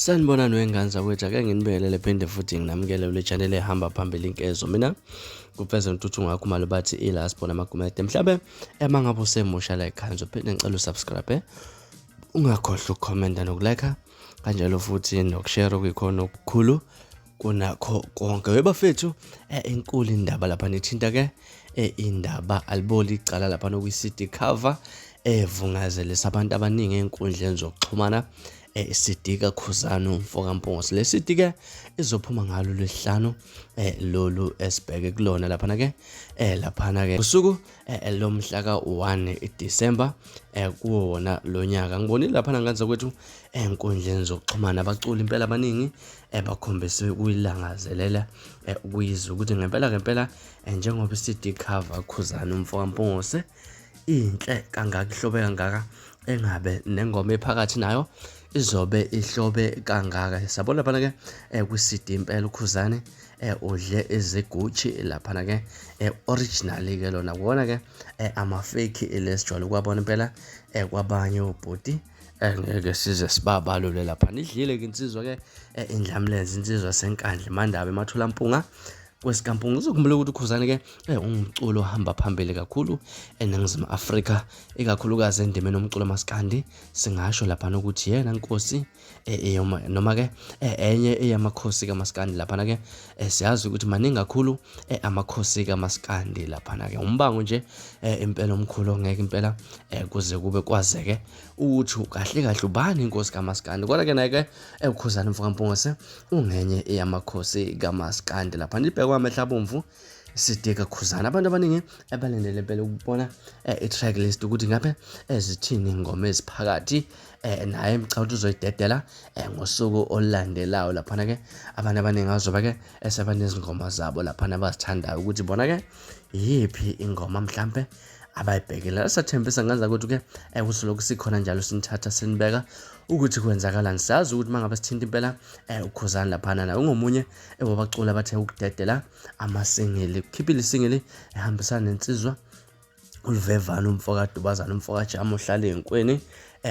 Sanibonani wenganza kwethu ake nginibelele phinde futhi nginamukele kule channel ehamba phambili inkezo. Mina kupheze ntuthu ngakho mali bathi ilaspo namagumede mhlabe emangabe usemusha la ekhaya phinde ngicela usubscribe ungakhohlwa ukukhomenta nokulike kanjalo futhi nokushare kuyikhona okukhulu kunakho konke. Webafethu enkulu indaba lapha nithinta ke indaba aliboli icala lapha nokwi-CD cover evungazelisa abantu abaningi einkundleni zokuxhumana sidika Khuzani Mpungose. Le CD ke izophuma ngalo ngolesihlanu lolu esibheke kulona lapha ke lapha ke usuku lomhla ka-1 December kuwona lo nyaka. Ngibonile lapha nganza kwethu einkundleni zokuxhumana abaculi impela abaningi bakhombise ukuyilangazelela ukuyizwa ukuthi ngempela njengoba i-CD cover Khuzani Mpungose inhle kangaka ihlobe kangaka engabe nengoma ephakathi nayo izobe ihlobe kangaka. Sabona lapha ke kwi-CD impela uKhuzani udle eziguchi lapha ke original ke lona kubona ke ama-fake lesijwayele ukwabona impela kwabanye obhuti ngeke size sibabalule lapha. Nidlile ke insizwa ke indlamlezi insizwa senkandla mandaba emathula mpunga kwesikampunga. Uzokhumbula ukuthi uKhuzani ke ungumculo ohamba phambili kakhulu eNingizimu Afrika, ikakhulukazi endimeni omculo maskandi. Singasho lapha ukuthi yena Nkosi noma ke enye eyamakhosi kaMaskandi lapha ke siyazi ukuthi maningi kakhulu amakhosi kaMaskandi lapha ke umbango nje impela omkhulu ngeke impela kuze kube kwazeke ukuthi kahle kahle ubani inkosi kaMaskandi. Kodwa ke naye ke uKhuzani Mpungose ungenye eyamakhosi kaMaskandi lapha nibheka amehla abomvu sidika Khuzani. Abantu abaningi abalendele impela ukubona i-track list ukuthi ngabe ezithini ingoma eziphakathi naye mcawuthi uzoyidedela ngosuku olandelayo lapha ke abantu abaningi azoba ke esebanezingoma zabo lapha abazithandayo ukuthi bona ke yipi ingoma mhlambe abayibhekela. Sathembisa nganza ukuthi ke kusoloko sikhona njalo sinithatha sinibeka ukuthi kwenzakalani. Siyazi ukuthi mangabe sithinta impela uKhuzani lapha naye ungomunye wabaculi abathe ukudedela amasingeli, ukhiphile isingeli ehambisana nensizwa uluvevana umfoka Dubazana umfoka Jama uhlala enkweni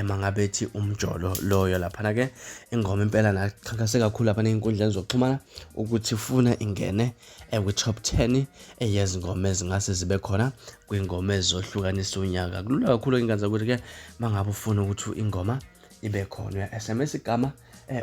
mangabe ethi umjolo loyo lapha ke ingoma impela nakhankase kakhulu lapha einkundleni zokuxhumana ukuthi ufuna ingene kwi-top 10 yezingoma ezingase zibe khona kwingoma ezohlukanisa unyaka. Kulula kakhulu inganza ukuthi ke mangabe ufuna ukuthi ingoma ibe khona SMS igama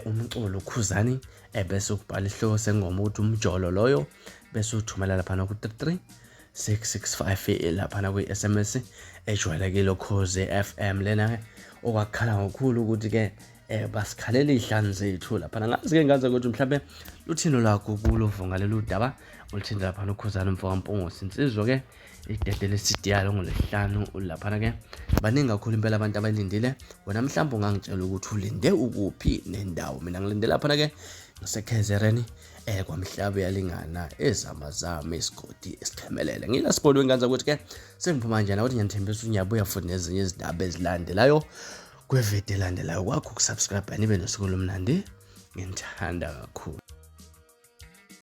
umculo Khuzani bese ubhala isihloko sengoma ukuthi umjolo loyo bese uthumela lapha ku 33665 lapha kwi-SMS ejwayelekile Khoze FM lena okwakhala kakhulu ukuthi ke basikhalela ihlanu zethu lapha. Ngazi ke nganza ukuthi mhlambe luthino lakho kulovunga lelo daba ulithinda lapha uKhuzani Mpungose insizwa ke idedele isidiyalo ngolesihlanu lapha ke baningi kakhulu impela abantu abalindile. Wena mhlawumbe ungangitshela ukuthi ulinde ukuphi nendawo. Mina ngilinde lapha ke ngiseKZN kwamhlabe yalingana ezamazama isigodi esichemelele. Ngila sipolo wenganza ukuthi ke sengiphuma nje nawe ngiyathembisa unyabuya futhi nezinye izindaba ezilandelayo kwevideo elandelayo kwakho ukusubscribe nibe nosuku lomnandi. Ngithanda kakhulu.